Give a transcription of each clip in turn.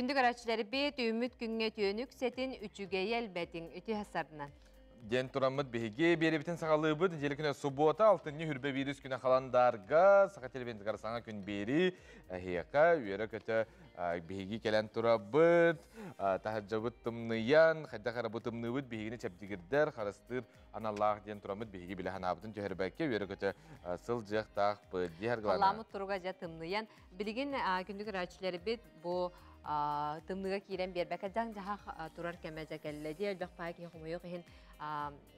Күндік araçları bir ümit günge tüyönük setin üçüge yelbetin ütü hasarından. Gen turamıd bihigi beri bitin sağalıbıd jelikine subota altınni hürbe virüs güne kalandarga sağa televizyon karasana gün beri hiyaka üyere kötü bihigi kelen turabıd tahajjabıt tımnıyan hayda karabı tımnıbıd bihigini çepdigirder karastır anallah gen turamıd bihigi bile hanabıdın cöherbekke üyere kötü sılcık tağpıd diğer gılana. Allah'ımı turugaca tımnıyan bilgin kündük araçları bir bu tımnıga kiren bir beka can jaha turar kemece kelle diye elbek payki humuyu kihin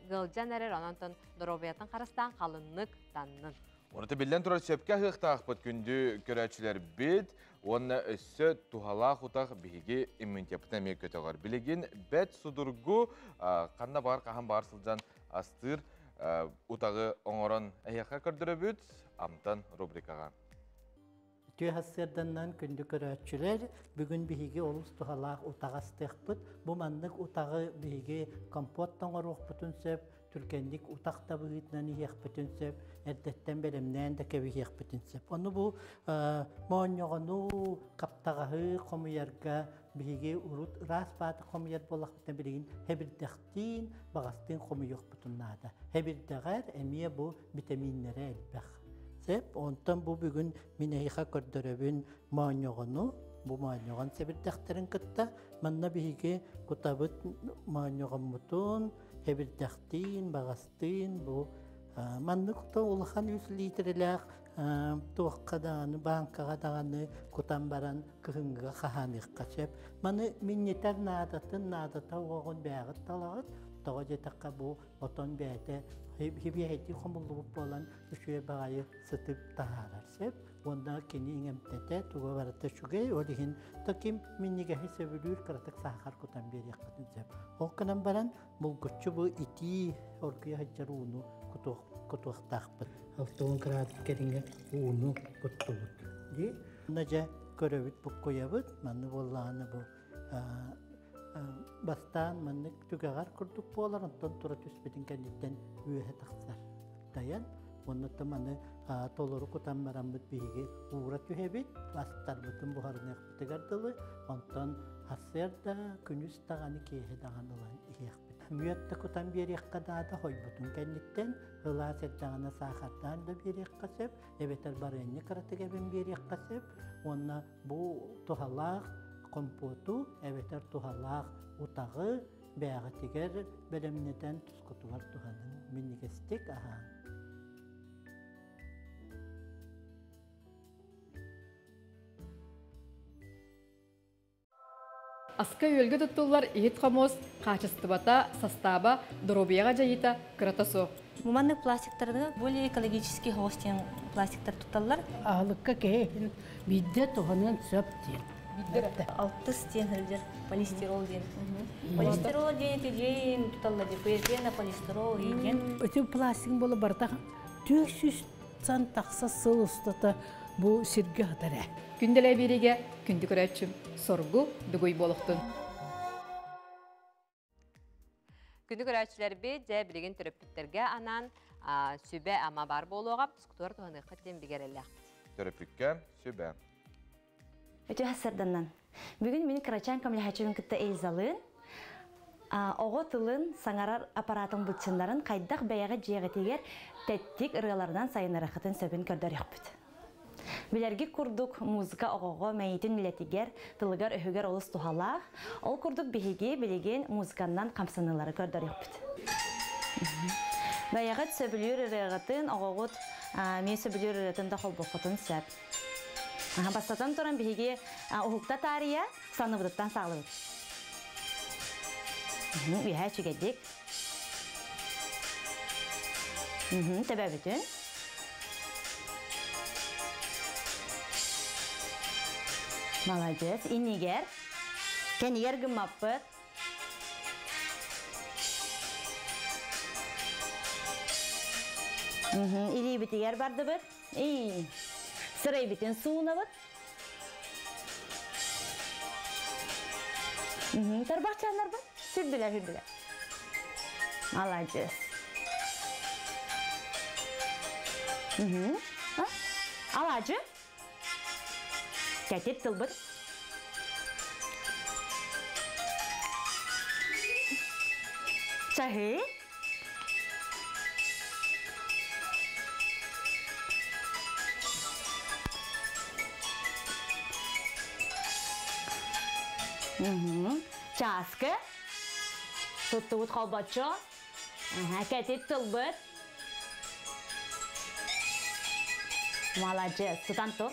gılcan erer onanton dorobiyatan karastan kalınlık tannın. Onu da bilden turar çepke hık tağpıd gündü görəçüler bid onu össü tuhala hutaq bihigi immunitepıtına mek kötüğür. Biligin bet sudurgu kanna bar kahan bar sılcan astır utağı oңорон әйяқа көрдірі амтан рубрикаға. Tüy hasırdandan kündü köröçüler bugün bihigi olus tuhalaq utağastıq bu mandık utağı bihigi kompot toңoruq бүтін söp Türkendik utaqta bıgıtnan ihiyaq бүтін söp erdetten belemden de kevi ihiyaq бүтін söp. Onu bu moñoğunu kaptağığı komuyarga bihigi urut ras batı komuyar bolaq bitən biligin hebirdektin bağastın komuyuq бүтін nada. Hebirdeğer emiye bu vitaminlere elbaq. Sep, ondan bu bugün mineyha kördürübün mañoğunu, bu mañoğun sebirdekterin kıtta, manna bihigi kutabıt mañoğun mutun, hebirdektin, bağastın, bu manlık da ulağan 100 litrelik tuğqadanı, bankadan kutan baran kıhınga kahanık kaçep, manı minneter nadata oğun bağıt talağıt, Tağa jetakka bu oton beyte hibiyeti komullup olan üçüye bağayı sıtıp taharar sep. Onda kini ingemtete tuğa varata şugay olihin takim minnigehi sevilür karatak sahar kutan bir yakatın sep. Okkanan baran bulgutçu bu iti orkuya haccarı unu kutuq taqpıt. Altuğun karatik keringe unu kutuğut. Di? Naca körövüt bu koyabıt, manı bollağını bu bastan manık tügagar kurduk bolar ondan tura tüsbedin kenditten üye taksar. Dayan onu da manı toluru kutan maramut bihigi uğra tühebit bastar bütün buharını yakbıtı gardılı ondan hasırda günüz tağını kehe dağınılan yakbıt. Müyette kutan bir yakkada da hoy bütün kenditten hılas etdağına sağardan da bir yakkasep ebeter barayını karatı geben bir yakkasep ona bu tuhalak kompotu eveter tuhalaq utağı bäğetiger belemneden tuskutugar tuhanın minnigestek aha. Aska yölge tuttular ihit xamos qaçıstıbata sastaba dorobiyaga jayita kratosok. Муманный пластиктарды более экологический хостинг пластиктар tuttallar. Ağlıkka kehin bidde tohanın söptir. Алты стен хилдер полистирол ден. Полистирол ден тежен tuttallar PPN полистирол еген. Ötü plastik bola barda tüksüz san taksa sılыстata bu sirge hatara. Kündele biriге kündük öğretçüm sorgu duguy boluktun. Kündük araçları bir de bilgin töröpütlerge anan sübe ama bar boluğa psikutor tuhanı qattem bigerelek. Töröpükke sübe. Ötü hasırdandan. Bugün meni Karaçan Kamilhaçıvın kıtta Elzalın oğu tılın sangarar aparatın bıçınların kaydaq bəyəği jeğetiger tettik ırılardan sayınara xıtın söbün kördör yapıdı. Bilergi kurduk muzika oğuğu meyitin milletiger tılıgar öhüger olus tuhalaq. Ol kurduk bihigi bilegen muzikandan kamsanıları kördör yapıdı. Bəyəğit söbülür ırıqıtın oğuğut men söbülür ırıqıtın da holboqutun söb. Basatan turan bihigi uhukta tariya sanıbıdıktan sağlıbıdı. Üyhe çügedik. Tebe bütün. Молодец. İniger. Keniger gımmapıt. İli bitiger bardı bıt. İyi. Sırayı bitin suğuna bıt. Tarbahçanlar bıt. Sürdüler. Молодец. Alacı. Getir tılbıt. Чахи? Часка. Тут колбачо. Кәтет тылбыт. Молодец. Тудан тур.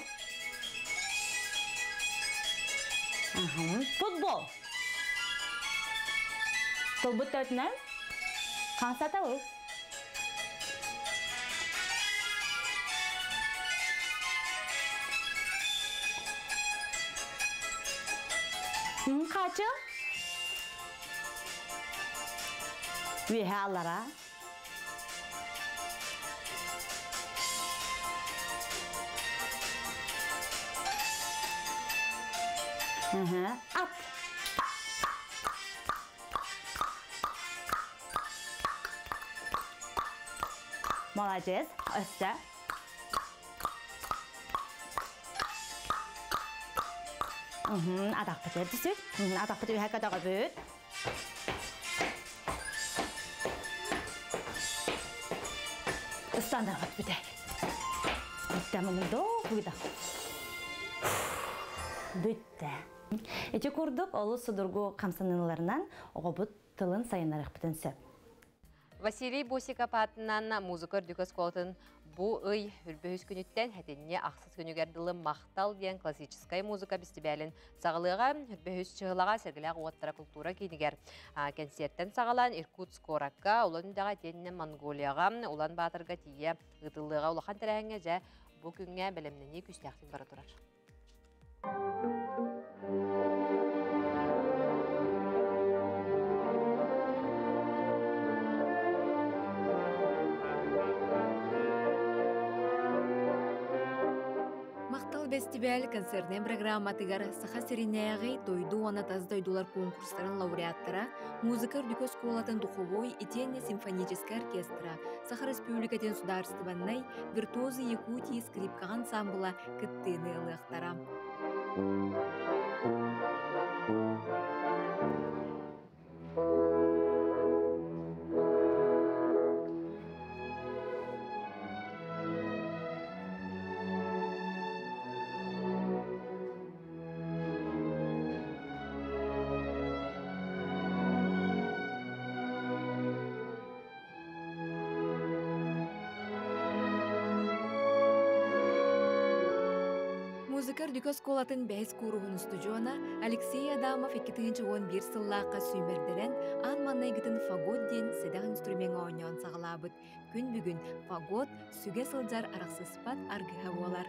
Футбол. Тылбыт өтінен. Қансата ол. Қачы? Веге аллара. Ат. Молодец. Өсті. Адақ бітер түсік. Адақ бітер өйәк адаға бүт. Стандарғат бүтәк. Бүтті мұның доқ бұйда. Бүтті. Эти курдук олу судургу камсаныларынан оғобут тылын сайынарық бүтін сөп. Василий Босиков атынан музыка үрдікөз қолтын бұ үй үрбөйіз күніттен әтенне ақсыз күнігерділі мақтал ден классическай музыка бістібәлін сағылыға үрбөйіз чығылаға сәргіләғ оғаттара культура кейнігер. Концерттен сағалан Иркутск ораққа, оланындаға теніне Монголияға, олан батырға тие ұтылыға олақан тәрәңе жә бұ күнге білімніне күстәқтен бары тұрар. Фестиваль концертен программатыгар саха серинаяғы тойду она таздойдулар конкурстарын лауреаттара, музыка үрдікөз колатын духовой и тенне симфонический оркестра, Саха Республикатен сударствованной виртуозы Якутии скрипка ансамбла кыттыны ылықтара. Музыкар дүкөс колатын бәйс куруғын студиона Алексей Адамов 2011 сыллаққа сүймердерен ан маннайгытын фагот ден седақ инструменға ойнауын сағылабыд. Күн бүгін фагот сүге сылжар арақсыспат аргыға болар.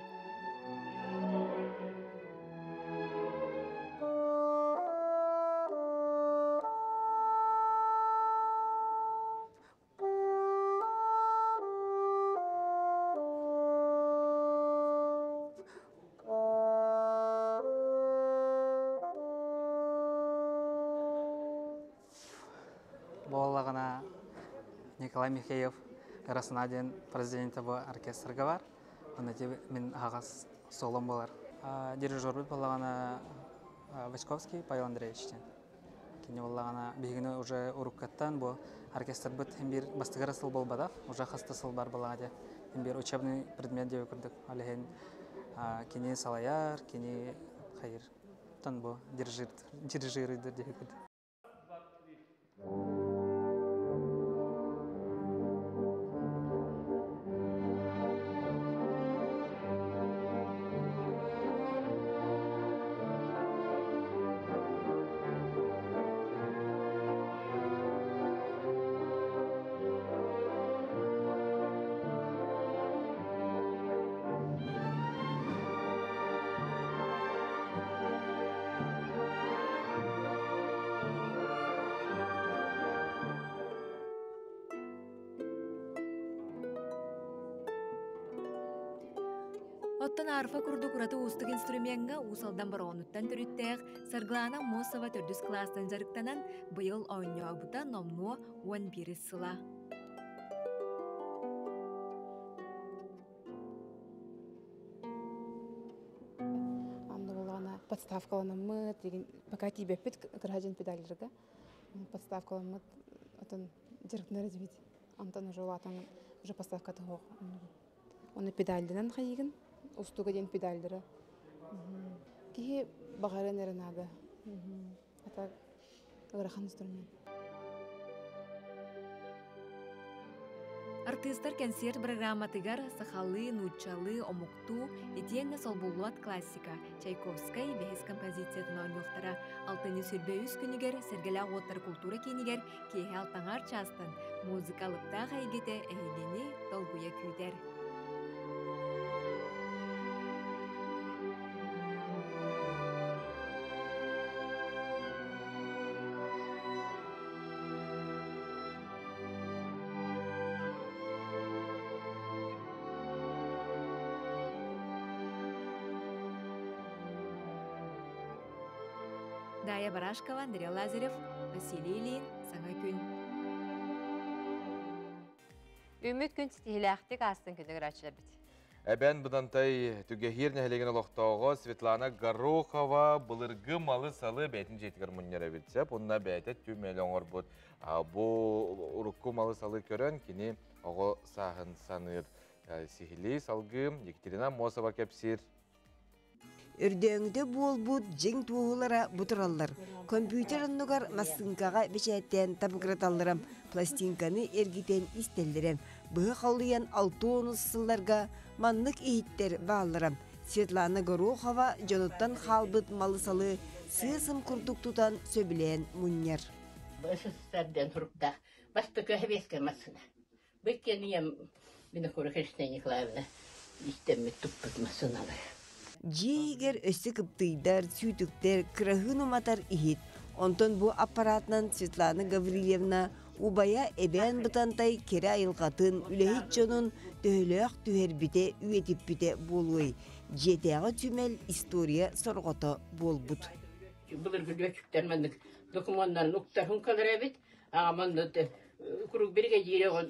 Болағына Николай Михеев Краснаден президенті бұл оркестрға бар. Оны мен ағас солым болар. Дирижер бұл болағына Вачковский Павел Андреевичтен. Кені болағына бейгіні уже ұрыққаттан бұл оркестр бұд бір бастығыр сыл бол бадақ. Уже қасты сыл бар болағады. Бір учебный предмет деп көрдік. Олеген кені салаяр, кені қайыр. Тон бұл дирижерді деп көрдік. Оттан арфа курду кураты устық инструментға усалдан барауынуттан түріттәғ Сарглана Мосова төрдіс кластан жарықтанан бұйыл ойнуа бұта номнуа 11 сыла. Амды болғана подставкаланымы, пока тебе пет граждан педалерға. Подставкаланымы, жыргнер дебит. Антон уже латан уже поставка того. Оны педальдерен хайыгын, устуга ден педальдера. Ки багары нернада. Ата ырахан инструмент. Артистар концерт программатыгар сахалы, нучалы, омукту, етенне солбулуат классика. Чайковскай бехес композициятын ойнуқтара. Алтыны сүрбөйіз күнігер, сергелі ағуаттар культура кенігер, кейхе алтаңар частын. Музыкалықта ғайгеті әйгені долбуя күйдер. Дая Барашкова, Андрей Лазарев, Василий Ильин, Саңа күн. Үміт күн стихиләқтік астын күндігір açылы біт. Әбән бұдантай түгехир нәхелеген олықтауға Светлана Горохова бұлырғы малы салы бәйтін жетігір мұннері бітсеп, онына бәйті 2 миллион ор бұд. Бұл ұрыққы малы салы көрін кені оғы сағын саныр. Сихили салғым Екатерина Мосова кәпсір. Үрдөңді бол-бұд жең туғылара бұтыралар. Компьютер ұнығар масынкаға бешәттен табығыраталырам, пластинканы ергітен истелдерем. Бұғы қалуян 6-10 сылларға манлық ейттер бағалырам. Светлана Горохова жоноттан қалбыт малысалы сыйсым күрдік тұтан сөбілен мұннер. СССРден тұрыпта басты көхебеске масына. Бүккен ем мені Курахешная Николаевна истемме тұппыт масыналы. Жейгер өсі кыптыйдар, сүйтіктер, крахын уматар ихит. Онтон бұл аппаратынан Светлана Гаврилевна убая әбән бұтантай кере айылғатын үләйт жонын төхіліғ түхербіте үйетіпбіте болуы. Жетеғі түмел история сорғыты болбұд. Бұлыр күлөчіктер мәндік документарын ұқтарын қалыр әбет. Ағаманды күрік бірге жиреғын,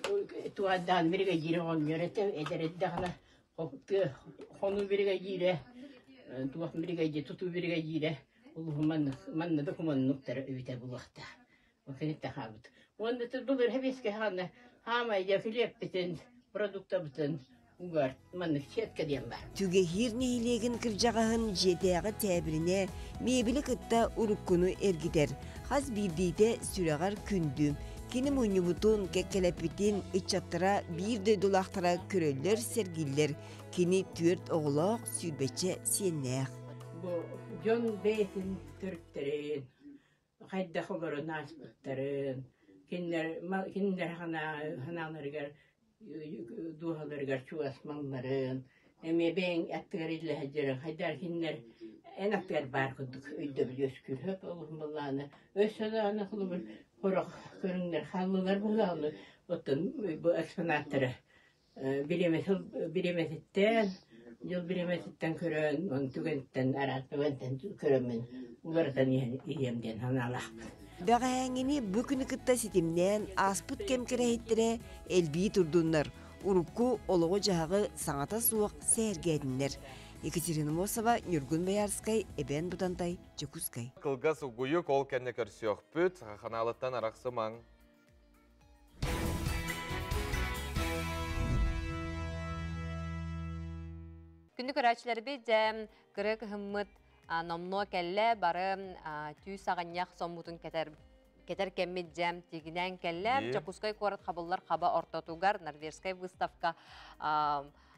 туаддан бірге жиреғын өреті әдереді ғана қону бірге жире. Туақ бірге жире, тұту бірге жире. Манны документарын ұқтары өйті бұлақта. Оқынетті қабыд. Онды бұлыр әбеске ғана хамайда филеп бітін, продукта бітін. Түге хирнейлеген кіржағағын жетеғі тәбіріне мебілі күтті ұрыққыны әргідер. Қаз бірдейді сүрағар күнді. Кені мұны бұтын кәккелепітін үтчаттыра бірді дұлақтыра көрелер сәргілер. Кені түрт оғылақ сүрбетче сеннәқ. Бұл жон бәйтін түрттерін, қайда қолырын аспыттарын, кендер ғаналарғар дуғаларғар чуасманларын, әме бәң әттігар елі әджерін, қайдар кендер ән ақтығар бар күдік өйді біл өскүліп, олығын болағаны, өссадағаны қылы бір қорық көріңдер қалылар болағаны, оттын бұл экспонаттары біремесеттен, жыл біремесеттен көрін, оны түгенттен, аратмөгенттен көрімін, олардан иемден аналақ. Бәғәңіні бүкіні күтті сетімнен аспыт кемкірәйттірі әлбей тұрдыңдар. Урукку олығы жағығы саңата суық сәргәдінлер. Екатерина Мосова, Нюргун Баярскай, Эбен Бұдантай, Чекускай. Қылғас ұғыйық ол кәнне көрсіоқ бүт, қаналыттан арақсы маң. Күнді көрәчілер бе жәм күрек ғыммыт номно кәлі бары түй сағаньяқ сомутын кетер кәммет жәм тегінен кәлі. Чакускай қорат қабылар қаба ортатуғар Норвежскай выставка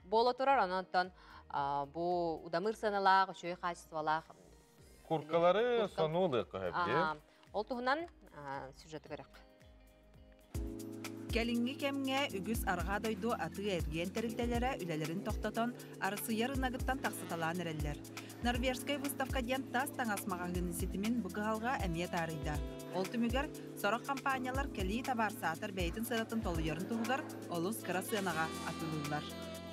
болы тұрар. Онантан бұл удамыр сыналақ, үшөй қачествалақ. Куркалары сонулы көбде. Ол тұғынан сюжеті көрек. Кәлінгі кәмге үгіз арға дойду аты әрген тәрілтелері үлелерін тоқтатан арысы ярынағыттан тақсыталан әрелер. Норвежскай выставка ден тас таңасмағағын сетімен бұғалға әмет арыйда. Ол түмігер, сорық компаниялар кәлі табар сатыр бәйтін сыратын толуерін тұғығар, олыс қыра сынаға атылылар.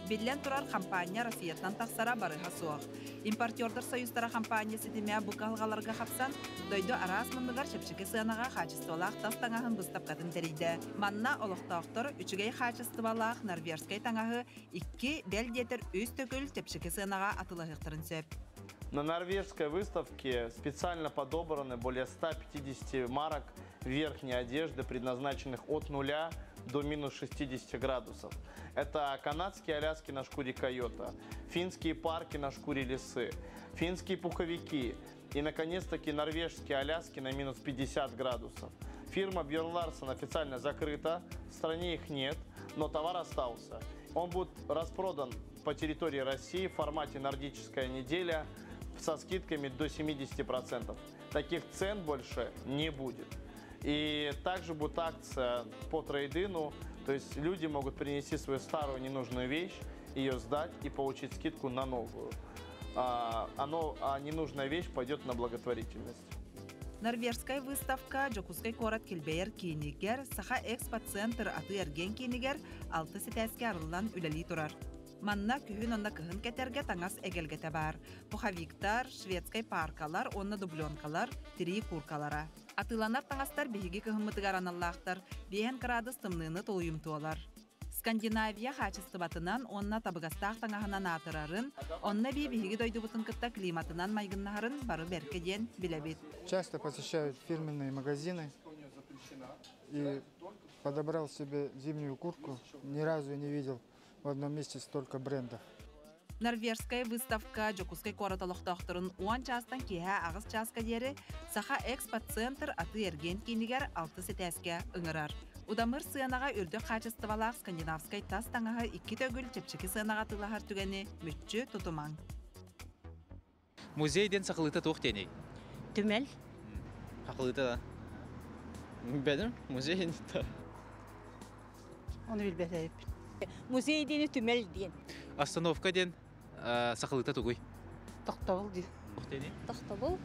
Беллен тұрар компания Россиятнан тақсара барыға суақ. Импортердер союздара компания сетіме бұғалғаларға қапсан, дойду арас мұндығар шепшіке сынаға қачыстуалақ тас таңағын бұстапқатын тәрейді. Манна олықтауқтыр үчігей қачыстуалақ Норвежскай таңағы 2 бәлдетір өз төкіл тепшіке сынаға атылығықтырын сөп. На норвежской выставке специально подобраны более 150 марок верхней одежды, предназначенных от 0 до минус 60 градусов. Это канадские аляски на шкуре койота, финские парки на шкуре лисы, финские пуховики и, наконец-таки, норвежские аляски на минус 50 градусов. Фирма Björn Larsen официально закрыта, в стране их нет, но товар остался. Он будет распродан по территории России в формате «Нордическая неделя» со скидками до 70%. Таких цен больше не будет. И также будет акция по трейдину, то есть люди могут принести свою старую ненужную вещь, ее сдать и получить скидку на новую. А ненужная вещь пойдет на благотворительность. Норвежская выставка Жокускай корат келбейер киенигер, Саха экспо-центр аты эрген киенигер 6 сетәске арылан үләли турар. Манна күхін онна кыхын кетерге таңас эгелгете бар. Пуховиктар, шведскай паркалар, онна дубленкалар, тири куркалара. Атыланар таңастар бейгі кыхымытыгар аналлақтар, бейен градус тымныны толуйымтуалар. Скандинавия хачыстыбатынан онна табыгастақ таңағынан атырарын, онна бейгі дойду бұтын кытта климатынан майгыннағарын бары беркеден білебет. Часто посещают фирменные магазины и подобрал себе зимнюю куртку. Ни разу не видел в одном месте столько брендов. Норвежская выставка Жокускай кораталықтақтырын 10 частан кеха ағыз частка дері Саха экспо-центр аты эрген кенігер 6 сетәске ұңырар. Удамыр сыянаға үрді қачыстывалақ скандинавскай тас таңаға 2 төгіл чепчекі сыянаға тылағар түгені мүтчі тұтымаң. Музейден сақылыта тоқтеней? Түмел. Қақылыта да? Бәдім, музейден та. Оны білбәдейіп. Музейдені түмел дейін. Остановка ден сақылыта тұғый? Тоқтабыл дейін. Тоқтеней? Тоқтабыл.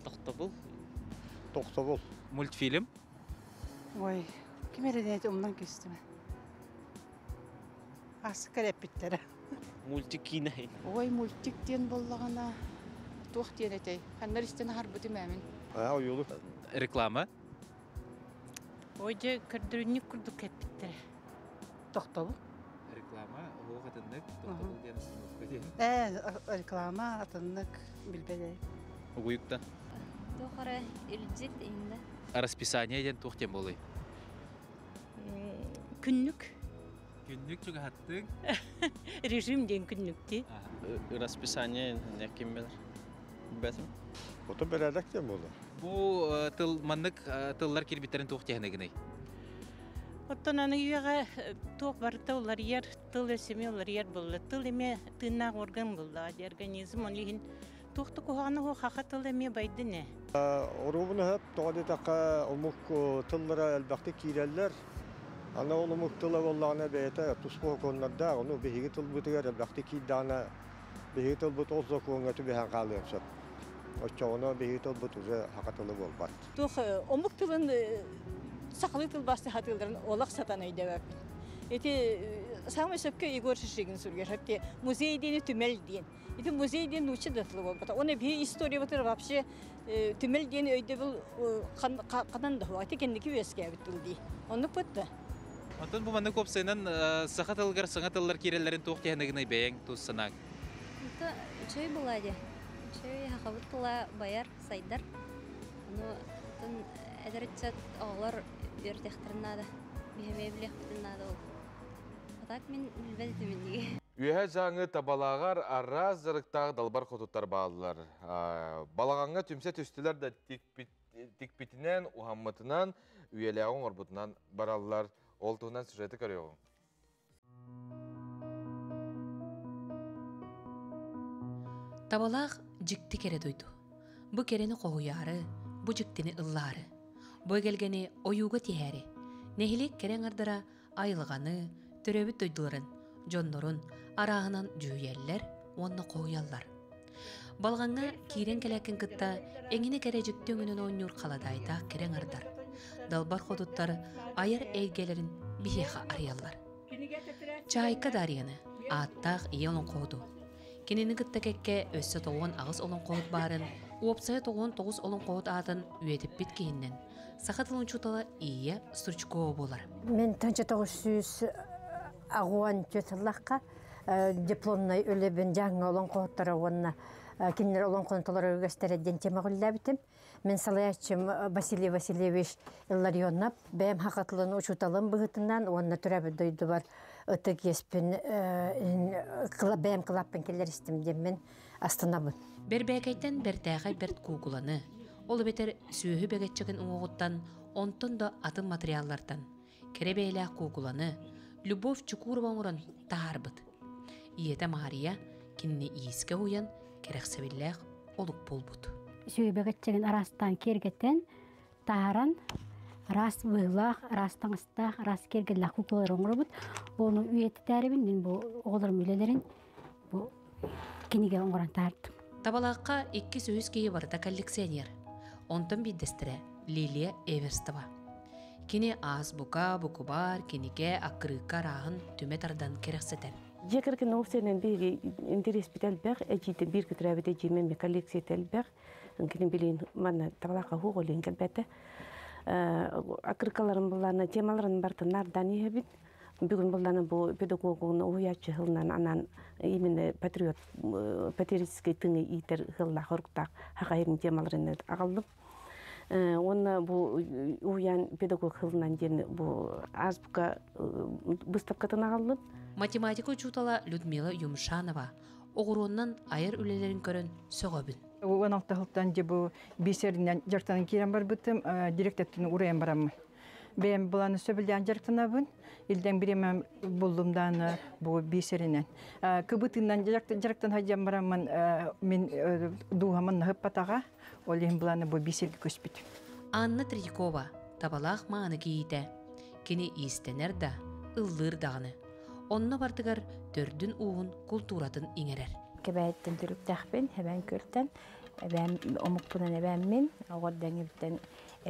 Тоқтабыл? Тоқтабыл. Мультфильм? Ой, кемеледен әйті ұмдан көстіме. Асы кәреп біттері. Мультик кейнайын? Ой, мультиктен болағана тоқ дейін әтей. Қандар істен ағар бұты мәмін. Ойылы. Реклама? Ой, же көрдірініп күрді кәп біттері. Тоқтабыл. Реклама, оғы қатынлық, тоқтабыл ден остановка ден? Реклама, атынлық білбәдей. Ұғыйықта? Тоқары үлджет енді. Расписание ден тоқтен болай? Күннік. Күннік жүгі хаттың? Режим ден күннікті. Расписание нәкем бәдір? Бәтім? Ота бәрәдік ден болды. Бұл маннық тыллар кербеттерін тоқтегінегіней? Оттан аны үйеға тоқ барыта олар ер, тыл өсеме олар ер болды. Тыл еме тыннақ орган болды. Организм оны ең тоқты қоғаны о қақа тыл еме байды не? Орубыны хөп тоғады таққа ұмық тыллара әлбәқті кейрелер. Ана ол ұмық тылы болағына бәйті тұспы қонларда, оны бейгі тыл бұтығар әлбәқті кейдана бейгі тыл бұт ол зоқуыңа түбейін қалыйым сөп. Очауына бейгі тыл бұт ұзы қақа тылы бол бар. Тоқ ұмық тылын сақылы тыл басты хатылдарын олақ сатан өйдәвәп. Эти самый сөпке Егор Шишигин сүргер, хәтте музейдені түмел дейін. Эти музейден учы дәтлі бол. Оны бей история бұтыр вообще түмел дейін өйді бұл қадан да хуа. Текендікі өске әбіттіл дей. Оны бұтты. Антон бұл манны көп сайынан сақа тылғар, саңа тыллар керелерін тоқтегінегіней бәйін туссанақ? Это үшөй болады. Үшөй хақабыт тұла баяр сайдар. Оны әдірітсет оғылар өртектірінады. Беймей білектірінады ол. Так мен білбәді түмендіге. Үйе жаңы табалағар араз зырықтағы далбар қотуттар бағалылар. Балағанға түмсе түстілер да тикпетінен, уғаммытынан, үйелеғын орбутынан баралылар. Ол тұғынан сюжеті көріғын. Табалақ жікті кере дойду. Бұ керені қоғуяры, бұ жіктені ыллары. Бұй келгені ойуға тиәрі. Нехилек керен ардыра айылғаны, түрөбіт дойдыларын, жоннорын, арағынан жүйеллер, онны қоғуяллар. Балғанға кейрен келәкін кытта әңіне кере жікті өңінен ойнур қаладайда керен ардар. Далбар қодуттары айыр әйгелерін бейеға арыялар. Чайка дарияны аттақ ие олын қоғду. Кенені кытта кәкке өссі тоғын ағыз олын қоғыт барын, уопсайы тоғын тоғыз олын қоғыт атын үйетіп біткейінен. Сақатылын чуталы ие Стручкова болар. Мен 1900 ағуан төтіллаққа дипломнай өлебін жаңы олын қоғыттары онына кинер олон контолар өгөстереден тема гүлләбитим. Мен салаячым Василий Васильевич Илларионов бәм хакатлын учуталым быгытынан онна төрәбе дойду бар ытык еспин бәм кылаппын келер истимдем мен астанабын. Бербәкәйтен бертәгә берт кугуланы. Ол бетер сүйүһү бәгәтчеген уңогуттан онтон да атын материаллардан. Керебейлә кугуланы. Любовь Чукурова уран таарбыт. Иете Мария кинне ииске уян керексебилләх олук болбут. Сүйбегетчеген арастан кергеттен тааран рас выглах, рас таңыстах, рас кергеллах кукулар оңробут. Оның үйеті тәрібін мен бұл оғылырым үйлелерін бұл кенеге оңыран таардым. Табалаққа 2 сөз кейі барда коллекционер. Онтан биддестірі Лилия Эверстова. Кені азбука, букубар, кенеге ақырыққа рағын төметардан керексетер. Жекерген офсенен бири интерес бителбек, эжитен бир күтрәбете жемен коллекция телбек. Кенен билин мана табалакка хуголен келбете. Акыркаларын буларына темаларын бартынардан ебит. Бүгүн буларны бу педагогуны уячы хылнан анан именно патриотический тыңы итер хылла хорктак хакайрын темаларын агалдым. Онна бу уян педагог хылнан ден бу азбука выставкатын агалдым. Математика учутала Людмила Юмшанова оғыроннан айыр үлелерін көрін сөғабын. 16 жылдан же бұл бесерінен жарқтанын керен бар бұттым, директеттің ұрайын барамын. Бәйім бұланы сөбілден жарқтанабын, елден біремен бұлдымдан бұл бесерінен. Күбітінен жарқтан хайден барамын, мен дуғамын нағып батаға, ол ең бұланы бұл бесерді көспет. Анна Третьякова табалақ мағаны кейді. Кені истенер да, ыллыр дағыны. Онна бардыгар төрдүн уғын культуратын иңерер. Кебәйттен түріктәқпен, әбән көрттен, омықпынан әбән мен, оғырдан ебіттен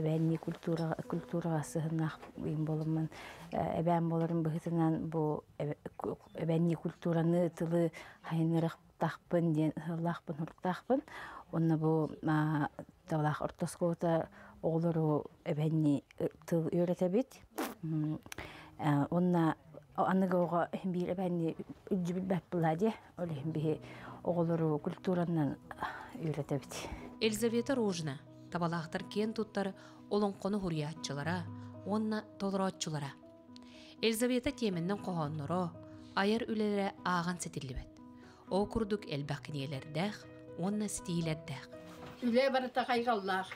әбәнні культураға сығынақ болымын. Әбән болырын бұғытынан әбәнні культураны тылы хайнырық тақпын, ғылақпын, ғылықтақпын. Онна бұл тавлақ ортоскота оғылыру әбәнні тыл үйретәбет. Онна анныгауға бир әбәнне үджібіл бәп бұладе, олығын бігі оғылыру культураннан үйретәбет. Елизавета Рожна табалақтар кен туттар олон қоны хуриятчылара, онна толыратчылара. Елизавета теменнен қоғанныры, айыр үлелері аған сетілібет. О күрдік әлбәқінелердәқ, онна стилердәқ. Үле барыта қайғаллақ.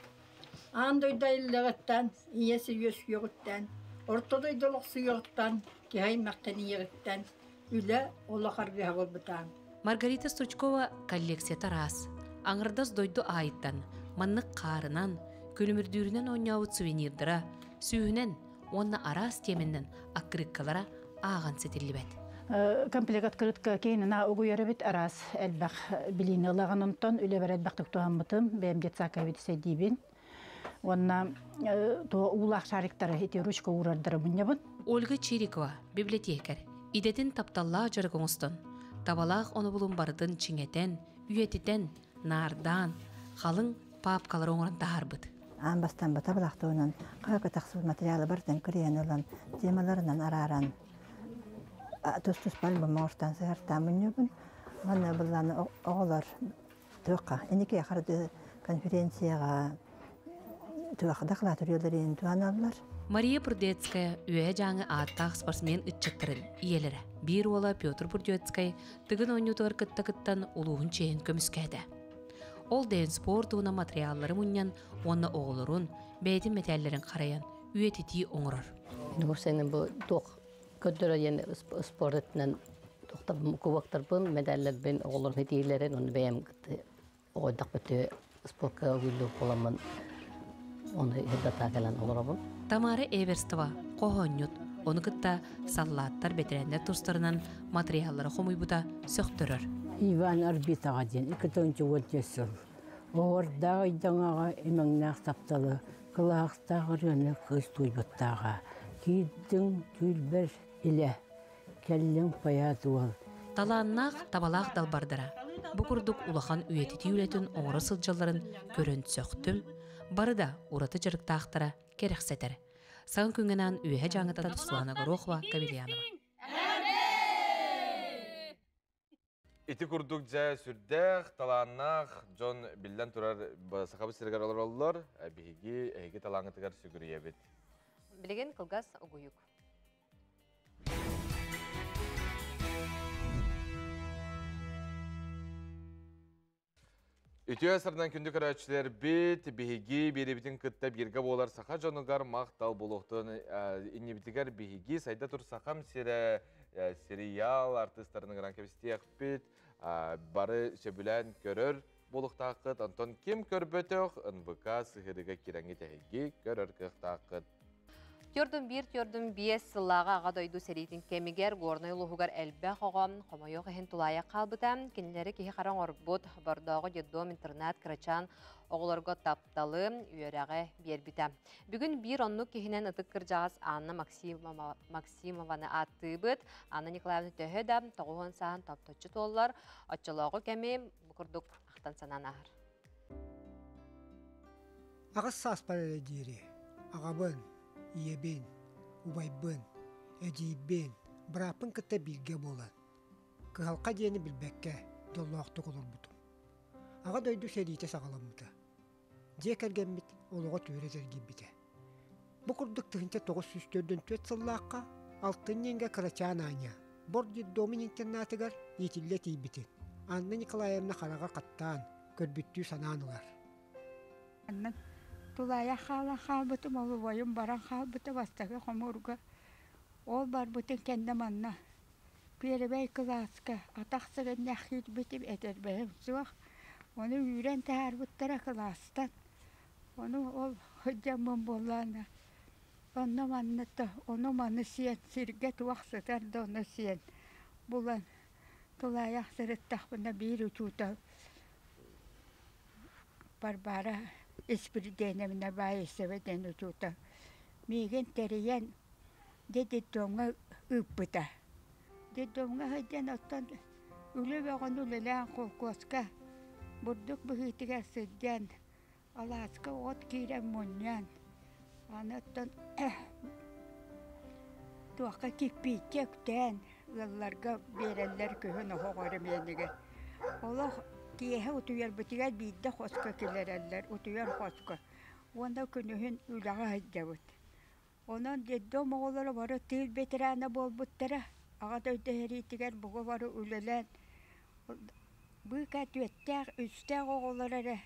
Андойда иллағыттан, иесі өс йоғыттан, ортодойдылық сүйоғыттан, кехай мақтаны егіттен, үлі олақарғы ғабыл бұтан. Маргарита Стручкова коллекция тарас. Аңырдас дойду айыттан, маннық қарынан, көлімірдүрінен ойнауыт сувенирдіра, сүйінен, онна арас теменнен аққырыққалара аған сетілібет. Комплект открытка кейнена угуярыбит арас әлбәқ білейін ылаған онтон үлі бір әлбәқтік туған бұтым, бәйім детсақа бетісе дейбін. Онна улақ шарықтары еті ручка урардары бұнябын. Ольга Чирикова, библиотекар, идетін тапталла жарғыңыстын. Табалақ оны бұлын бардын чиңетен, үйетітен, нардан, қалың папкалар оңырын тағарбыд. Анбастан ба табалақты онын қайқы тақсыз материалы бардың күрейен olan темаларынан араран тұс-тұс балбымы орстан сығыртан бұнябын. Оны бұланы оғылар тұққа, енеке қарды конференцияға туақдақла түрелерін туан алылар. Мария Пурдецкая үйе жаңы аттақ спортсмен үтчеттірін иелері. Bir ола Петр Пурдецкай тігін ойнутығыр кітті-кіттен ұлуғын чейін көміскәді. Ол дейін спорт уына материаллары мұннан оны оғылырын, бәйдін металлерін қараян үйететі оңырыр. Бұл сенің бұл тоқ көттірі ен спорттынан тоқтап көбақтарбын, медаллербен оғылырын хетейлерін, оны бәйім ойдақ бөті спортқа өйлі боламын. Оны хеддата кәлін олырабын. Тамара Эверстова, қоғанют, оны күтті саллаттар бетерендер тұстарынан материаллары қомойбыда сөқтірір. Иван орбитаға ден, 2-тончы өтесіл. Оғырда ойдаңаға еміңнақ тапталы, қылағыстағы рөні қыз туйбыттаға. Кейдің түйілбір илі, кәлің паяту ол. Таланнақ табалақ далбардыра. Бұқырдық улахан үйететі үлетін оңыры сылжаларын көрін сөқтім, барыда ураты жырықтақтыра керексетер. Саң күнгенен үйе жаңытата Суана Горохова, Кавильянова. Ити курдук жа сүрдәк, таланнақ, Джон Биллен турар сақабы сіргар олар, бейгі талаңы тігар сүгірі ебет. Білеген кылгас ұғыйық. Үтіе асырдан күнді көрәтшілер бет, бейгі беребітін күтті бірге болар сақа жонығар мақтал болуқтың инебітігер бейгі сайда тұр сақам сериал артыстарының ранкебісті әқпет, бары сөбілән көрір болуқтақыт, антон кем көрбөтіқ, НБК сығырыға керәңі тәйгі көрір қықтақыт. Тёрдун 5 сыллаға аға дойду серейтін кемигер горной лухугар әлбәқ оғам, қомайоқ ехін тулая қалбытам, кенлері кехи қаран орбут, бардауғы деддом интернет кірачан оғыларға тапталы үйерәғі бербітам. Бүгін бір оннық кехінен ұтық кіржағыз Анна Максимованы атты бұд, Анна Николаевны төхі дам, тоғуын саған тапточы толлар, отчылауғы кәме бұқырдық ақтан санан ағыр. Ағыз сас парале дейірі, ағабын, иебен, убайбын, әдейбен, бірапын кітті білге болан. Кығалқа дейіні білбәкке, доллақты қолыр бұтым. Аға дойду сәрейте сағаламыда. Дек әргенбіт, олыға түйре зәргенбіті. Бұ күрдік тұхынте 904 сыллаққа, алтын енге қырачан аня. Бор деддомын интернатығар етілі тейбітін. Анна Николаевна қараға қаттан, көрбіттүү сананылар. Тулая хала халбытым олы бойым баран халбыты бастағы қомырға. Ол бар бұтын кәнді манна. Перебей кыласка, атақсығын нәхет бітіп әтербәйім суақ. Оны үйрен тәр бұттара кыластан. Оны ол хүджамын болана. Оны манныты, оны маны сиен, сирге туақсытарды оны сиен. Бұлан тулая сырыттақ бұна бір үтута барбара. Espridene minä väissävä tänne tuota. Mihin terjän dedettonga uppita. Dedettonga hajan ottan ylevän ylelään koska burduk behitiga sedjan. Alaska ot kiirän monjan. Anottan tuokka kippiittään. Lallarga bereller köhön hoqormeniga. Allah Тиеһе утуяр битигәр биддә хоска келәрәлләр, утуяр хоска. Онда күнөһен үләгә һәҗәбет. Онан деддом оғлары бары тил ветераны болбуттара. Ага дөйдәһәри тигәр буга бары үләлән. Бу кәтүттәр үстә оғлары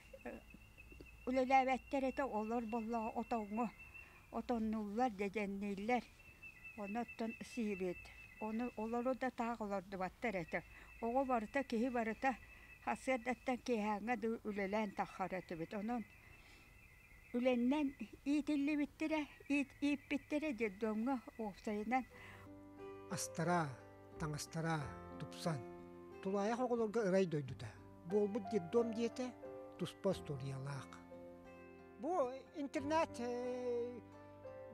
үләләвәттәр әтә олар боллага отоңы. Отоннуллар дәҗәннелләр. Онаттан сибет. Оны олары да тагыларды баттар әтә. Ого барыта кеһи барыта Hasırdattан kehanga du ülelen taharatı bit. Onun ülenden itilli bittire, ip bittire dedomga ofsayından. Astara, tangastara, tupsan. Tulaya hoqolorga ıray doydu da. Bolbut dedom diyete tuspa storiyalaq. Bu internet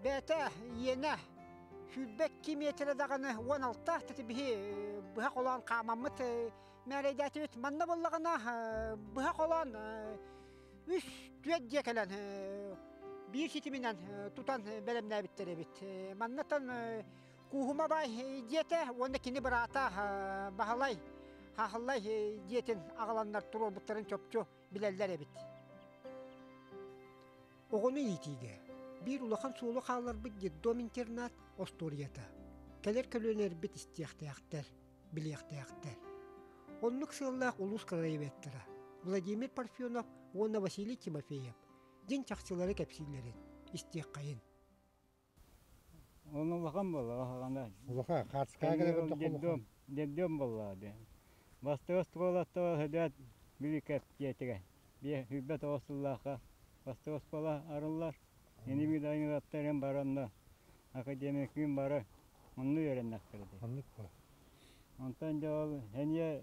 beta yena Hübbek kimetre dağını 16 tahtı bihi buha qolan qamamıt mərəydəti bit manna bollağına buha qolan üç düet diyekelen bir kitiminden tutan belemne bittere bit. Mannatan kuhuma bay diyete ondakini barata bahalay hahallay diyetin ağalanlar turur butların çöpçü bileller bit. Oğunu yitiğe. Bir ulakan soğulu қалар бит деддом интернат осторията. Келер көлөнер бит истияқтаяқтар, білияқтаяқтар. Онлық сыллақ улус қарайбеттіра. Владимир Парфенов, оны Василий Тимофеев. Ден чақсылары кәпсилерін, истияқ қайын. Оны ұлақан болы, ұлақанда. Ұлақа, қатысқа кәлі бір Деддом болы. Бастығы столатты өдәт білікәп кетіге. Бе хүббет оғысыллаққа. Бастығы бола арылар. Yeni bir dayılatlarım baranda akademikliğim bara onu öğrenmektedir. Anlık var. Ondan da heniye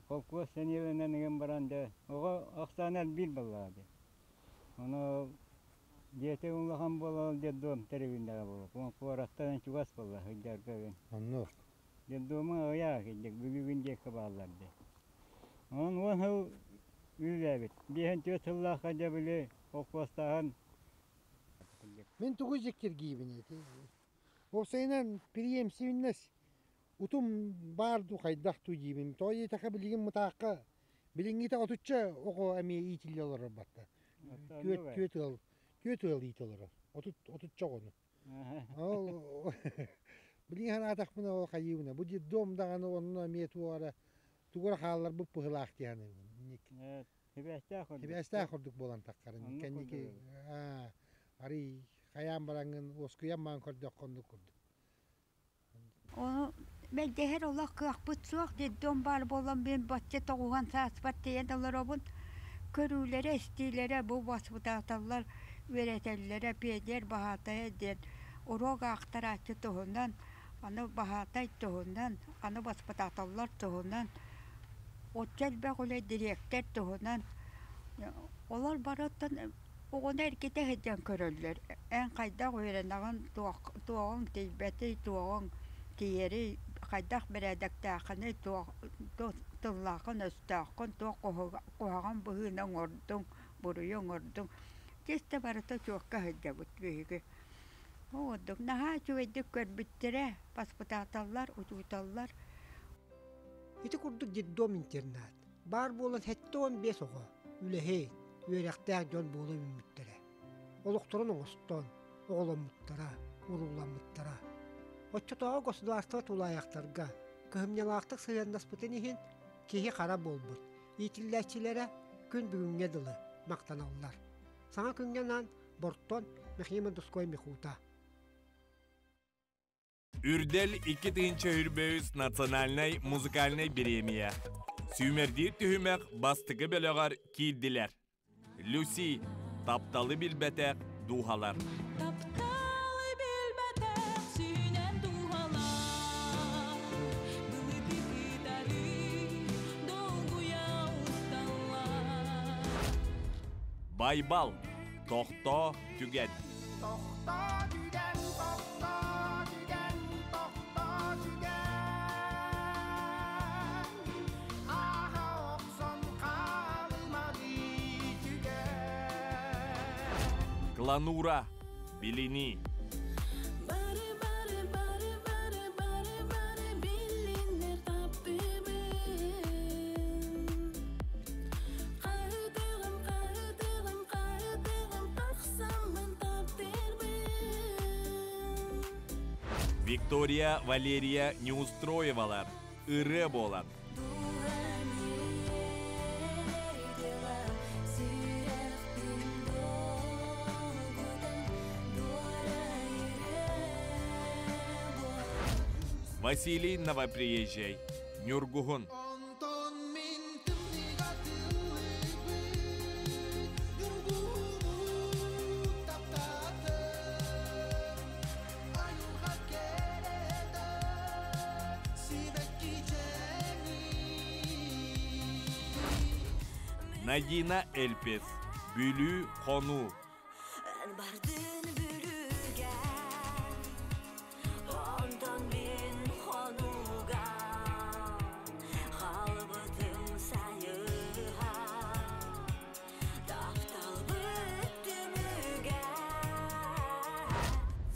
kokku seniyelenen negen baranda o aksanel bil balladı. Onu diyete unlahan bol dedim terevinde bol. Bu kuarastan çugas balla hıcar kavin. Anlık. Dedim ayağa gidecek bugün de kabarlardı. Onun o ülebit. Bir hente tıllah kadebili kokkustahan Мен тугу жеккер гибин эти. Осайнан прием севиннес. Утум барду кайдах туйибин. Той така билигин мутакка. Билингите отучча ого эми итилелер батта. Төтөл итилер. Отучча гону. Ал билигин атак мына кайыбына. Бу дом даганы онна метуара. Тугура халлар бу пыгылак яны. Тебястаа хордук болан таккарын. Кенники ари каян барангын оскуян ман көрдөк кондук көрдүк. Onu ben deher Allah kıyakbıt suak dedim var bolan ben bahçe toğuğan saat diye dalar obun körülere estilere bu basbıda atallar veretellere peder bahataya der orog aktaratçı tohundan anı bahatay tohundan anı basbıda atallar tohundan otel be öyle direktör tohundan olar barattan oğun erkete hedden körüller en kayda öğrenağın doğan teybeti doğan Tiyeri kaydak beredektakını tullakın üstakın koğan bıhına ngordun buruyu ngordun teste barata çok kahıda bütbüyüge oğuduk naha çüvedik körbüttire paspıtatallar ucutallar Iti kurduk diddom internet bar bolan hette 15 oğa ülehey üyerektak jon bolu ümmüttere olukturun oğuston oğlum muttara urulan muttara Отчетоға государство тулаяқтарға, көхімнелақтық сыйандаспытын ехін кейі қара болбыт. Итілләчілері күн бүгінге дылы, мақтаналылар. Саңа күнгенан борттон Мехима Дуской Мехута. Үрдел 2-нче үрбөйіз национальный музыкальный премия. Сүймердир түхімек бастығы бөліғар кейділер. Люси, тапталы білбәтәк духалар. Байбал, тоқто түген. Кланура, билини. Виктория Валерия Неустроевалар, ыры болат. Василий Новоприезжай, Нюргугун. Надина Эльпес, Бүлü Хону.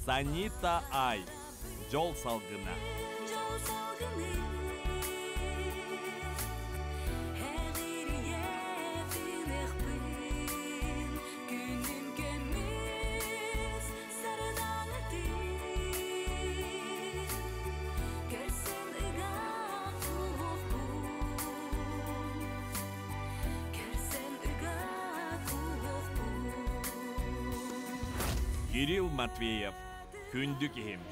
Санита Ай, Жол салгына. Кирилл Матвеев, күндік ем.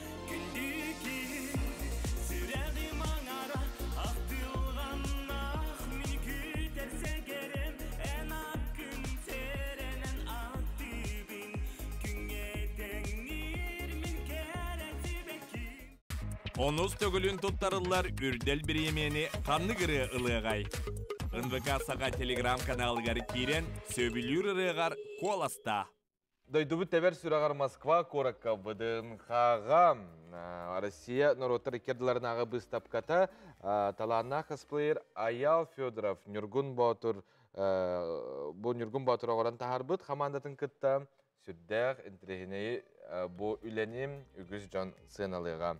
Онус төгілін тұттарылар үрдел бір емені қанны кірі ылығай. НВК Саға телеграм каналығары керен сөбілер ырығар коласта. Дойдубут тебер сүрағар Москва коракка бұдын қаға Россия народтар керділерін аға бұстапката таланна косплеер Аял Федоров Нюргун Батур бұл Нюргун Батур оғыран тағар бұд қамандатын күтті сүрдәқ интерегіне bu ülenim ügüz John Sınalığa.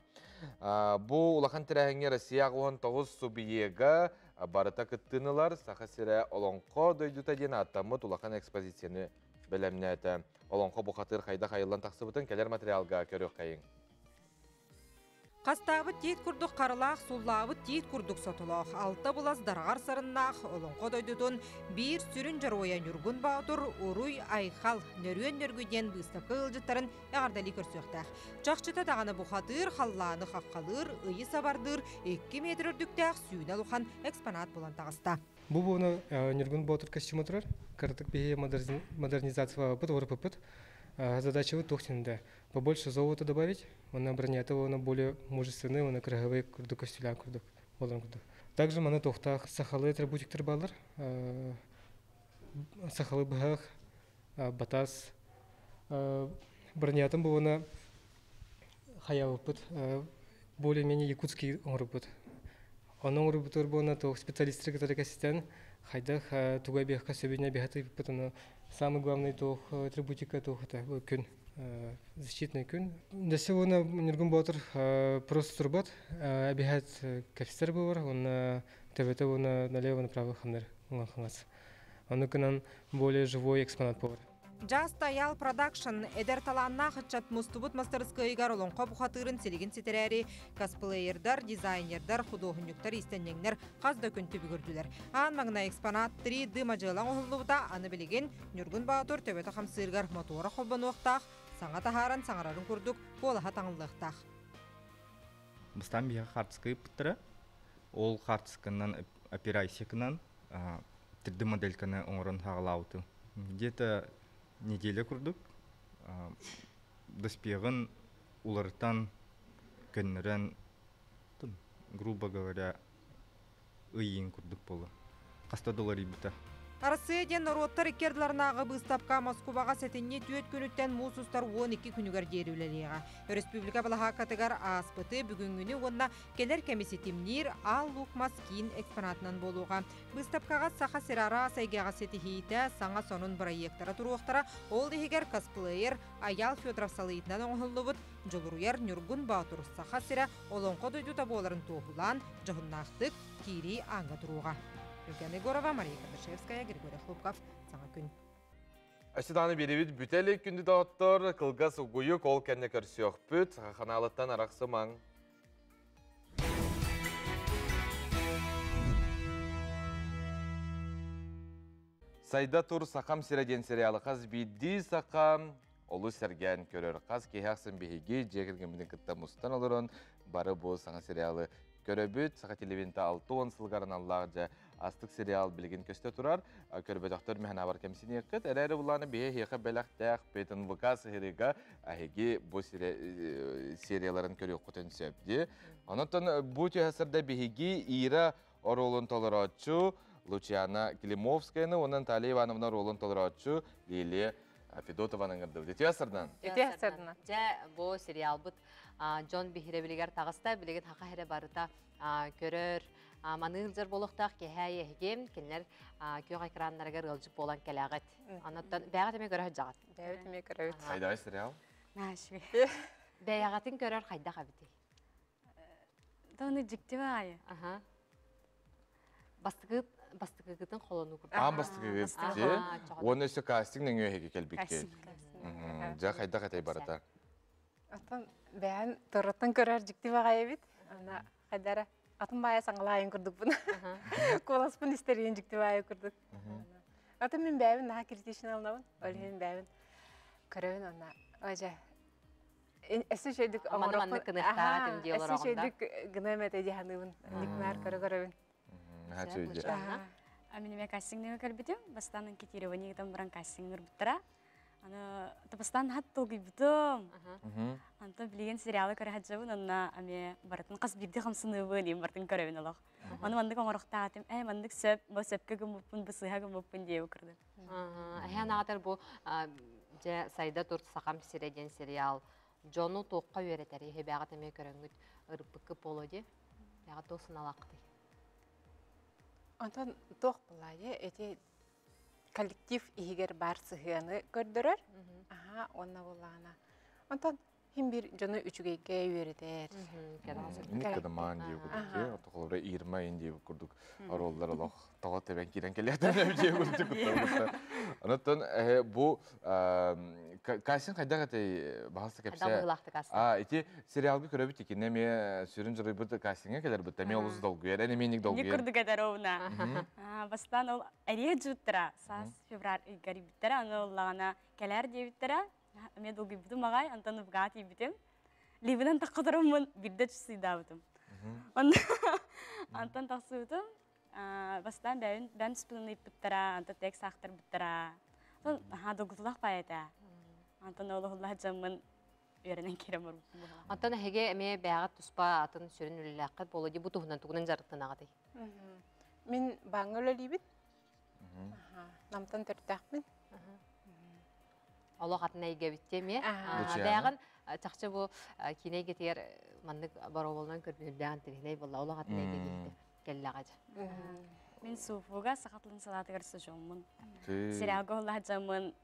Bu ulaqan tirahenge Россия qoğun 9 subiyega barıta kıttınılar. Sağa sire olonqo doyduta dene attamıt ulaqan ekspozisiyonu belemnete. Olonqo bu xatır xayda xayıllan taqsıbıtın keler materialga körüq kayın. Қастабы тейт күрдік қарылақ, сұллабы тейт күрдік сотылақ. Алта бұлас дарғар сарыннақ, олыңқо дойдудun бір сүрін жаруян үргін бағдыр, ұруй айқал, нөрген нөргеден бұстапқа ғылжыттарын әғардали көрсөқтәқ. Чақчыта дағаны бұқатыр, қалланы қаққалыр, ұйы сабардыр, 2 метр үрдіктәқ сүйін алуқан экспонат болан тағыста. Бұл бұны нөргін бағдыр костюм отырар, картық бейе модернизация бұд, орып бұд. Задача вот тухтинда. Побольше золота добавить, он бронят его, он более мужественный, он краговый курдук, костюля курдук, болон курдук. Также мы на тухтах сахалы атрибутик тербалар, сахалы бхах, батас. Бронятом было на хаявопыт, более-менее якутский орбут. Он орбутор был на то специалисты, которые костян, хайдах тугай беха сегодня бегаты, потому самый главный то атрибутика то это күн, защитный күн. До сегодня нергун батыр просто турбат, обегает кафестер был, он ТВТ он налево направо хамнер, он хангас. Он кынан более живой экспонат повар. Just Ayal Production эдер таланна хатчат мустубут мастерскойгар олонқо бұқатырын селеген сетерәри косплеердар, дизайнердар, художниктар истеннеңнер қазда күн түбігірділер. Ан маңна экспонат 3D мажылан оғылуыда аны білеген нүргін бағытыр төбеті қамсыргар мотора қолбан оқтақ, саңа тахаран саңарарын күрдік, олаға таңылықтақ. Бұстан бейі қартысқы бұттыры, ол қартысқынан операйсекынан 3D модельканы оңырын тағылауды. Где-то неделя курдук, доспехын улартан көннерен, грубо говоря, ыйын курдук болу. Қаста доллар ибіті. Арсыйден роттар икердларнағы бұстапқа Москваға сәтінне түйет күніттен мұсустар 12 күнігер дерілелеға. Республика балаға катығар аспыты бүгінгіні онна келер кәмесі темнер ал лукмас кейін экспонатынан болуға. Бұстапқаға сақа сирара сайгаға сәті хейті саңа сонын проекттара тұруқтара ол дегер косплеер Аял Федоров салыйтынан оңғылы бұд жолыруяр нүргін баутыр сақа сира олонқо дойдута боларын тоғылан жағыннақтық кири аңға тұруға. Евгения Егорова, Мария Кадышевская, Григорий Хлопков, Саңа күн. Ашиданы беребет бүтәлі күнді дауыттыр, қылғас ұғойы қол кәнне көрсіоқ бүт, қаналыттан арақсы маң. Сайда тұр сақам сирәден сериалы қаз бейді сақам олы сәрген көрер қаз кейхақсын бейге жекірген біздің күтті мұстан олырын бары бұл саңа сериалы көрөбүт сақа телевизионда 6 сылгарын аллағжа астық сериал білген көсті тұрар. Көрбөт ақтор мәхана бар кәмсіне қыт. Әрәрі бұланы бейе хеқі бәліқтәқ бетін вұқа сығырыға әхеге бұл серияларын көрі құтын сөпді. Онытын бұл түйәсірді бейге ира оролын толыратчу Лучиана Климовскаяны, онын Талия Ивановна ролын толыратчу Лилия Федотованың ұрдылды. Түйәсірден? Түйәсірден. Жа бұл сериал бұд Джон Бихире білігер тағыста, білеген хақа хере барыта көрір, манығылжыр болуқтақ кехәйе хегем, кенлер көк экранларға рылжып болан кәләғет. Анаттан бәғат еме көрі жағат. Бәғат еме көрі. Қайдағы сериал? Нашви. Бәғатын көрір қайда қабіті? Доны жікті бай. Бастықығытын қолыны көрді. Бастықығытты. Оны өсі кастингнің өйеге келбекке. Жа қайда қатай барыта? Атын бән тұрыттың көрер жікті бағай бит. Ана қайдары атын бая саңғылайын күрдік бұны. Коласпын істерген жікті бая күрдік. Атын мен бәбін наға киртешін алынабын. Өлген бәбін көревін ona. Өже. Әсі шөйдік оңырықпын. Әсі шөйдік ғынайым әтәйді ханығын. Никнар көрі-көревін. Меніме кастингнеме көрбетім. Бастанын кетеревені ғытым бұран кастингнер бұттыра. Тапастан хаттыл гүйбітім. Антон білген сериалы көрі хаджабын, онна аме баратын қас бірді қамсыны бөлейм бартын көревін олақ. Оны мандық оңырықта атым, мандық сөп, бұл сөпке күміппін, бұл сыйға күміппін дейі өкірді. Әйен ағатыр бұл сайда тұрт сақам середен сериал. Джону тоққа өретер, ехе бәғат әме көріңгіт ұрпықы болу де, бәғат тоқсын алақты. Антон тоқ бұлайы, әте коллектив игер бар сыгыны көрдөрөр. Онна болана. Онтон хим бир жаны үчүгейге үйрөтер. Ник кадаман дип күрдүк. Отолора 20 инде күрдүк. Ороллар алох тала тебен кирен келетер дип күрдүк. Онтон бу касин кайда катай баасы кепсе. Ити сериалга көрөбүт экен. Неме сүрүн жырый бут касинге келер бут. Эме олуз долгуер, эме ник долгуер. Ник күрдүк этеровна. Бастан ол эрие жуттара. Сас февраль гари биттера, аны оллагана келер дебиттера. Мен долги бутум агай, антон вгати битем. Ливенен таккадырмын бирде чысыдабытым. Антон таксыбытым. Бастан бен спынып биттера, антон тек сактыр биттера. Сон долгулак паята. Антон олугулла жамын өренен керемор. Антон хеге эме бягат туспа атын сүрүн үллаккат болу ди бутугунан тугунан жарыктан агаты. Мен баңгөлө либит. Намтан төртөкмүн. Аллах атына егебиттеме. Бяган чакчы бу кине кетер мандык бараболдан көрбүн бяган тегеней болла. Аллах атына егебитте. Келлагачы. Мен суфуга сакатлын салаты көрсө жомун. Сериалга олла жамын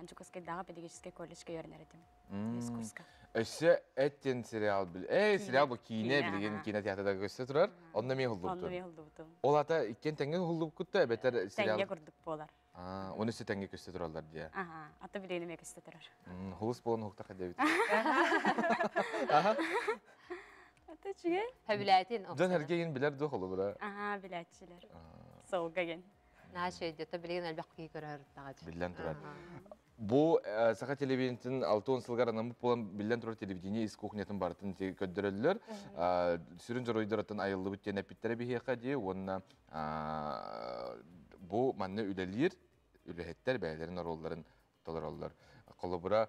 Жуковский дагы педагогический колледжге өрнөрөтүм. Искусска. Эсе эттен сериал бил. Сериал бу кине билген кинотеатрда көрсө турар. Онда мен hulduптум. Онда мен hulduптум. Ол ата иккен теңге hulduп кутта, бетер сериал. Теңге көрдүк болар. Оны се теңге көрсө туралар дия. Ата билени ме көрсө турар. Хулус болон хукта кадебит. Ата чиге? Хабилатин. Жан herkeğin biler de holu bura. Bilatçiler. Soğuğa gen. Naşe de tabilen elbaki görür dağıcı. Billen turar. Bu sakat televizyonun 6-10 sılgar anamı olan billen turar televizyon is kuhniyatın barıtın köddürürler. Sürünce roydaratın ayıllı bütçen epittere bir hiyaka diye. Onunla bu manne ülelir, ülehetler beylerin rolların dolar olurlar. Kolabora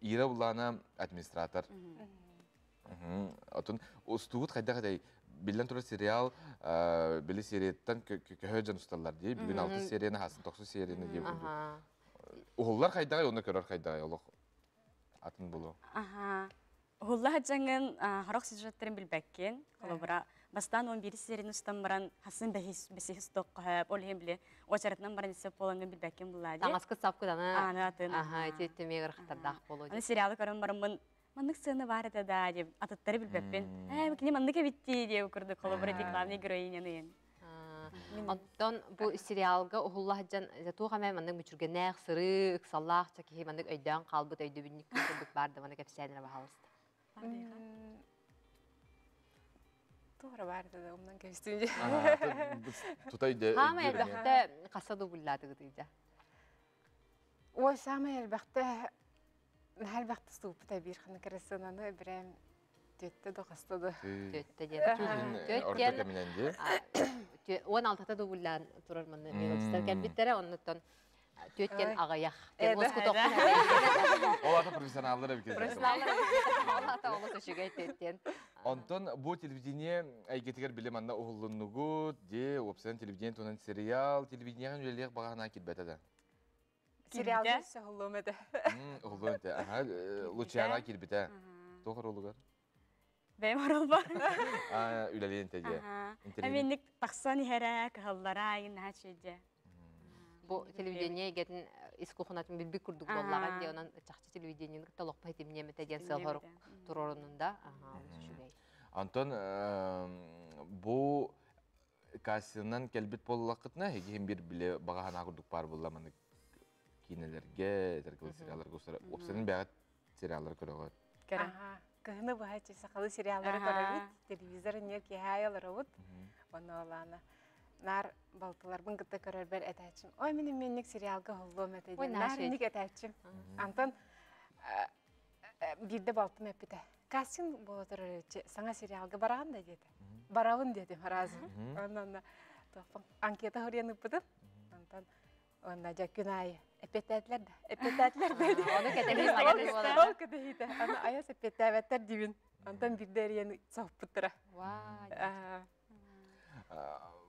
ira bulana administratör. Atın o stuğut kayda billen turar serial beli seriyetten köhöcan ustalar diye. Bugün 6 seriyene hasın 9 seriyene diye bulduk. Oğullar kayda onu körer kayda yoluk atın bulu. Oğullar jangan harok sejatların bilbekken. Kolabora bastan 11 serinin ustambaran hasın besihis toqhab olhem bile o çaratnan baran isep bolangan bilbekken buladı. Tangaskı sapkıdana. Anatın. Eteme gırıqtardaq bolu. Ani serialı karın barımın mandık sığını var eda da deb atatları bilbekken. Bakini mandık bitti diye kurdu kolabora deklarni героинянын. Ondan bu serialga oğullahan tuğa men mandık müçürgenäq sırık sallaq çaki mandık öydən qalbıt öydə binnik kürdük bardı mandık efsane bahalısdı. Doğru vardı da ondan geçtiğince. Tutaydı. Ama elbette kasada bulladı gıdıydı. O sama elbette elbette soğukta bir xanı kırısınanı birem tötte de kastadı. Tötte diye. Orta keminendi. 16'da da bullan turar manı mevzular kelbittere ondan tötten ağayak. O ata profesyonelleri bir kez. Profesyonelleri ata olsa şikayet ettin. Ondan bu televizyon aygetiger bilim anda oğullunugu de opsiyon televizyon tonan serial televizyon üyelik bağına kilbetede. Serialda sehulumede. Oğullunte. Luciana kilbete. Doğru oluyor. Benim oral var. Üleliğin tece. Eminlik taksan herek hallara yine her şeyce. Bu televizyonya getin iskuhunatın bir kurduk bollagan diye onun çaxçı televizyonun talokpa hitimniye metegen selhor turorununda. Anton bu kasından kelbit bollaqıtna hegim bir bile bağana kurduk par bollamanı kinelerge terkili seriallar göster. Opsiyonun bəyat seriallar körəgət. Kıhını bu haçı sakalı serialları körəgət. Televizorun yok ki hayaları ot. Onu olana. Nar baltalar bun gıtta körər bel etəçim. Oy menim menlik serialga hollum etədim. Nar nik etəçim. Anton bir de baltım epide. Kasın boladır sana serialga barağın da dedi. Barağın dedim razı. Ondan anketa horiyanıp bıdım. Anton onda jakünay epetler de. Epetler dedi. Onu ketemiz magazin olarak. O kadar ana ayas epetler dibin. Anton bir de horiyanı sohbettere. Vay.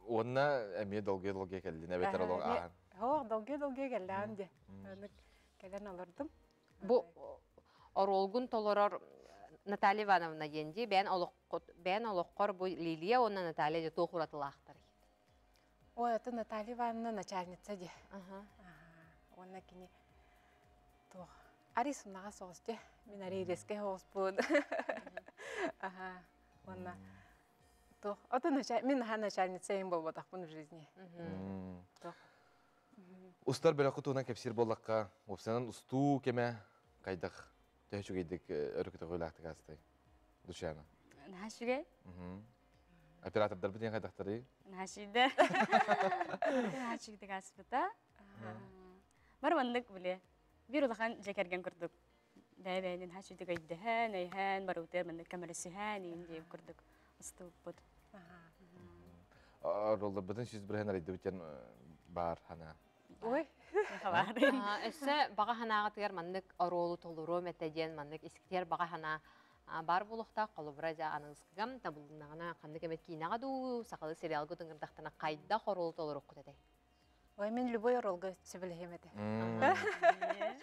Ona emiye dolge geldi. Ne beter olun ağan. Ho dolge geldi amca. Onu gelen alırdım. Bu orolgun toloror Natalya Ivanovna yendi. Ben oloqqor bu Liliya ona Natalya de toğuratılaqtır. O это Natalya Ivanovna начальница de. Ona kini toğ Ари суннаға соғысты. Мен ари реске соғыс بود. Ага, онна. То, мен начальница им был вот в жизни. Устар бәлі құтуына кәпсер болаққа, опсанан ұсту кеме қайдақ, тәхчу кейдік өрікті қойлақты қастай. Душана. Нәшіге? Оператордар бітен қайдақтары? Нәшіде. Нәшігді қасыпыта. Бар мандық біле. Bir улахан жекерген күрдік. Дәйбәйнен нәшігді қайдыған, әйхан, бар өтер мандық камерасыған, ейін күрдік. Ұстып бұд. Ролдар бітін сүз бірген арайды өтен бар хана. Ой, Өсі баға ханағатығар мандық оролу толыру мәттәден мандық ескітер баға хана бар болуқта қолыбыра жа аныңызқығам табылынағына қандық әмет кейінаға ду сақалы сериал күдің ұрдақтана қайда оролу толыру құтадай. Ой, мен любой оролғы сөбілігем әді.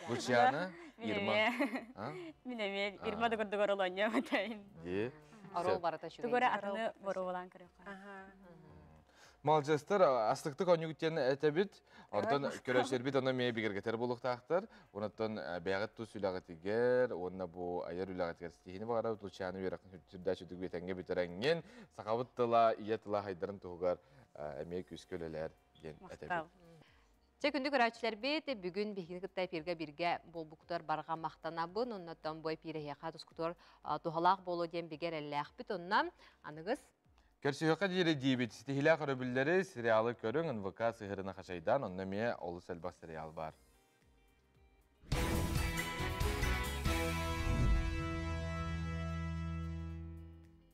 Лучана? Ирма? Мен әмел, Ирмады күрдік орол ойна өтәйін. Орол барата шүгейді. Түгөрі артыны бору болан көріқ. Малжастар астықты конюгтен әтәбіт, ондан көрәшербіт оны мей бігергетер болуқтақтар, онаттан бәғыт тұс үлағатігер, онна бұл айыр үлағатігер стихini бағара, Лучаны верақын түрдә жүдік бетенге бітерәнген, сақабыт тыла, ие тыла хайдарын тұғығар әмей күскөлелер ген әтәбіт. Күнді көрәчілер бет, бүгін бігінгі перге бірге бол бұқтар барға мақтанабын, оннаттан бой пирехеқа тұскутор тұғалақ болу ден бігер әлі ақпет, оннан анығыз Көрсүйіққа дейірі дейбет, стихилі қарабілдері сериалы көрің, НВК сығырына қашайдан, онна ме олы сәлбақ сериал бар.